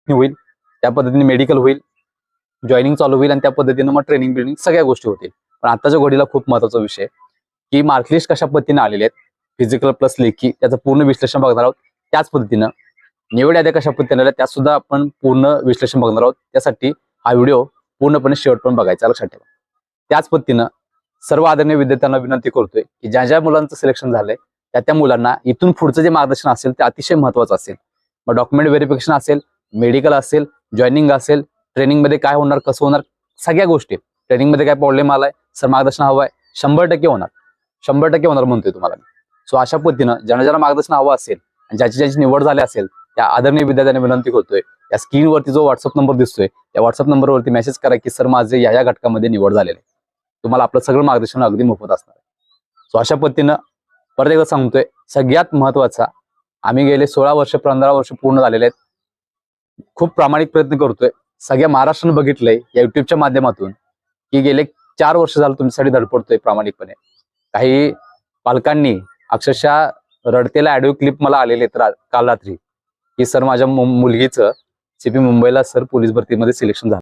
तपासणी होईल, त्या पद्धतीने मेडिकल होईल, जॉईनिंग चालू होईल आणि त्या पद्धतीने मग ट्रेनिंग सगळ्या गोष्टी होतील. पण आताच्या घडीला खूप महत्त्वाचा विषय की मार्कलिस्ट कशा पद्धतीने आलेले आहेत, फिजिकल प्लस लेखी, त्याचं पूर्ण विश्लेषण बघणार आहोत. त्याच पद्धतीनं निवड याद्या कशा पद्धतीने आल्या त्यात सुद्धा आपण पूर्ण विश्लेषण बघणार आहोत. त्यासाठी हा व्हिडिओ पूर्णपणे शेवटपर्यंत बघायचा, लक्षात ठेवा. त्याच पद्धतीनं सर्व आदरणीय विद्यार्थ्यांना विनंती करतोय की ज्या ज्या मुलांचं सिलेक्शन झालंय त्या मुलांना इथून पुढचं जे मार्गदर्शन असेल ते अतिशय महत्त्वाचं असेल. मग डॉक्युमेंट व्हेरिफिकेशन असेल, मेडिकल असेल, जॉईनिंग असेल, ट्रेनिंगमध्ये काय होणार, कसं होणार, सगळ्या गोष्टी, ट्रेनिंगमध्ये काय प्रॉब्लेम आलाय, सर मार्गदर्शन हवं आहे, 100% होणार, 100% होणार म्हणतोय तुम्हाला. सो अशा पद्धतीनं ज्यांना ज्यांना मार्गदर्शन हवं असेल आणि ज्याची निवड झाली असेल त्या आदरणीय विद्यार्थ्यांना विनंती करतोय, या स्क्रीनवरती जो व्हॉट्सअप नंबर दिसतोय त्या व्हॉट्सअप नंबरवरती मेसेज करा की सर माझे या घटकामध्ये निवड झालेले आहे. तुम्हाला आपलं सगळं मार्गदर्शन अगदी मोफत असणार आहे. सो अशा पद्धतीनं परत एकदा सांगतोय, सगळ्यात महत्वाचा, आम्ही गेले 16 वर्ष 15 वर्ष पूर्ण झालेले आहेत. खूप प्रामाणिक प्रयत्न करतोय. सगळ्या महाराष्ट्रानं बघितलंय या युट्यूबच्या माध्यमातून की गेले 4 वर्ष झालं तुमच्यासाठी धडपडतोय प्रामाणिकपणे. काही पालकांनी अक्षरशः रडतेला ऑडिओ क्लिप मला आलेले काल रात्री की सर माझ्या मुलगीचं CP मुंबईला सर पोलीस भरतीमध्ये सिलेक्शन झालं.